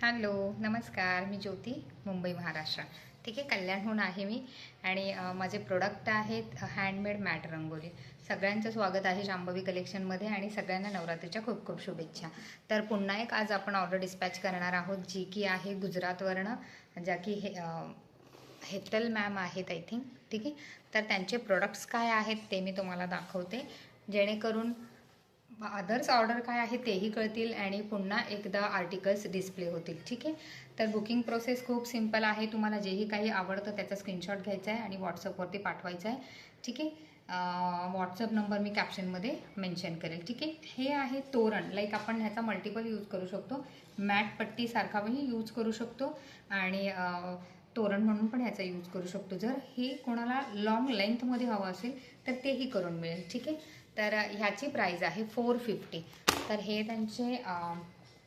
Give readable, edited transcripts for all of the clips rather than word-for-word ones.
Hello, नमस्कार. मी ज्योती, मुंबई, महाराष्ट्र. ठीक आहे, कल्याणहून आहे मी. आणि माझे प्रोडक्ट आहेत हँडमेड मॅट रंगोली. सगळ्यांचं स्वागत आहे शांभवी कलेक्शनमध्ये आणि सगळ्यांना नवरात्रीच्या खूप खूप शुभेच्छा. तर पुन्हा एक आज आपण ऑर्डर डिस्पॅच करणार आहोत, जी की आहे गुजरातवरनं, ज्या की हेतल मॅम आहेत आय थिंक. ठीक आहे, तर त्यांचे प्रोडक्ट्स काय आहेत ते मी तुम्हाला दाखवते, जेणेकरून अदर्स ऑर्डर काय आहे तेही कळतील आणि पुन्हा एकदा आर्टिकल्स डिस्प्ले होतील. ठीक आहे, तर बुकिंग प्रोसेस खूप सिम्पल आहे. तुम्हाला जेही काही आवडतं त्याचा स्क्रीनशॉट घ्यायचा आहे आणि व्हॉट्सअपवरती पाठवायचा आहे. ठीक आहे, व्हॉट्सअप नंबर मी कॅप्शनमध्ये मेन्शन करेल. ठीक आहे, हे आहे तोरण. लाईक आपण ह्याचा मल्टिपल यूज करू शकतो, मॅट पट्टीसारखाही यूज करू शकतो आणि तोरण म्हणून पण ह्याचा यूज करू शकतो. जर हे कोणाला लॉंग लेंथमध्ये हवं असेल तर तेही करून मिळेल. ठीक आहे, तर ह्याची प्राईज आहे 450. तर हे त्यांचे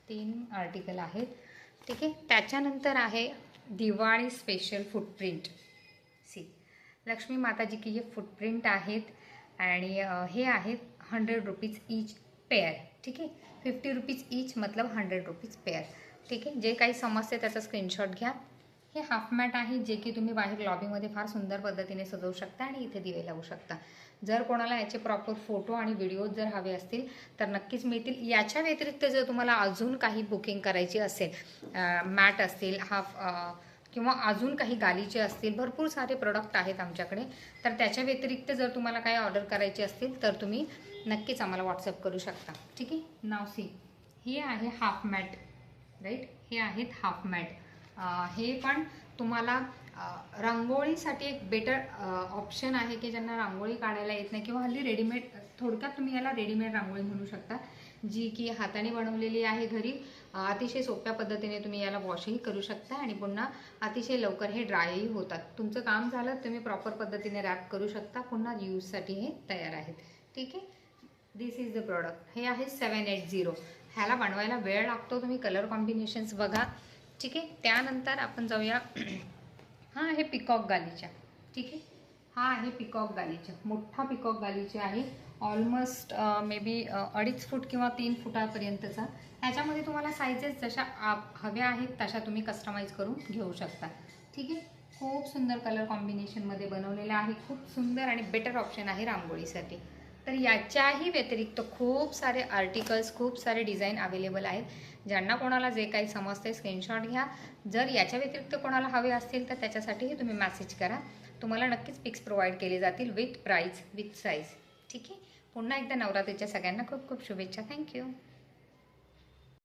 3 आर्टिकल आहेत. ठीक आहे, त्याच्यानंतर आहे दिवाळी स्पेशल फुटप्रिंट. सी लक्ष्मी माताजी की हे फुटप्रिंट आहेत आणि हे आहेत 100 रुपीज ईच पेअर. ठीक आहे, 50 रुपीज ईच मतलब 100 रुपीज पेअर. ठीक आहे, जे काही समजते त्याचा स्क्रीनशॉट घ्या. हे हाफ मॅट आहे, जे की तुम्ही बाहेर लॉबीमध्ये फार सुंदर पद्धतीने सजवू शकता आणि इथे दिवे लावू शकता. जर कोणाला याचे प्रॉपर फोटो आणि व्हिडिओज जर हवे असतील तर नक्कीच मिळतील. याच्या व्यतिरिक्त जर तुम्हाला अजून काही बुकिंग करायची असेल, मॅट असतील, हाफ किंवा अजून काही गालीचे असतील, भरपूर सारे प्रोडक्ट आहेत आमच्याकडे. तर त्याच्या व्यतिरिक्त जर तुम्हाला काही ऑर्डर करायची असतील तर तुम्ही नक्कीच आम्हाला व्हॉट्सअप करू शकता. ठीक आहे, नाव सी हे आहे हाफ मॅट. राईट, हे आहेत हाफ मॅट. हे पण तुम्हाला रांगोळीसाठी एक बेटर ऑप्शन आहे की ज्यांना रांगोळी काढायला येत नाही किंवा हल्ली रेडीमेड, थोडक्यात तुम्ही याला रेडीमेड रांगोळी म्हणू शकता, जी की हाताने बनवलेली आहे घरी. अतिशय सोप्या पद्धतीने तुम्ही याला वॉशही करू शकता आणि पुन्हा अतिशय लवकर हे ड्रायही होतात. तुमचं काम झालं तुम्ही प्रॉपर पद्धतीने रॅप करू शकता, पुन्हा यूजसाठी हे तयार आहेत. ठीक आहे, दिस इज द प्रॉडक्ट. हे आहे 780. ह्याला बनवायला वेळ लागतो, तुम्ही कलर कॉम्बिनेशन्स बघा. ठीक आहे, त्यानंतर आपण जाऊया. हा आहे पिकॉक गालीचा. ठीक आहे, हा आहे पिकॉक गालीचा, मोठा पिकॉक गालीचा आहे. ऑलमोस्ट मे बी 2.5 फूट किंवा 3 फुटापर्यंतचा. ह्याच्यामध्ये तुम्हाला साईजेस जशा हव्या आहेत तशा तुम्ही कस्टमाइज करून घेऊ शकता. ठीक आहे, खूप सुंदर कलर कॉम्बिनेशनमध्ये बनवलेलं आहे. खूप सुंदर आणि बेटर ऑप्शन आहे रांगोळीसाठी. तर याच्याही व्यतिरिक्त खूप सारे आर्टिकल्स, खूप सारे डिझाईन अवेलेबल आहेत. ज्यांना कोणाला जे काही समजते स्क्रीनशॉट घ्या. जर याच्या व्यतिरिक्त कोणाला हवे असतील तर त्याच्यासाठीही तुम्ही मेसेज करा. तुम्हाला नक्कीच पिक्स प्रोव्हाइड केले जातील विथ प्राईज, विथ साईज. ठीक आहे, पुन्हा एकदा नवरात्रीच्या सगळ्यांना खूप खूप शुभेच्छा. थँक्यू.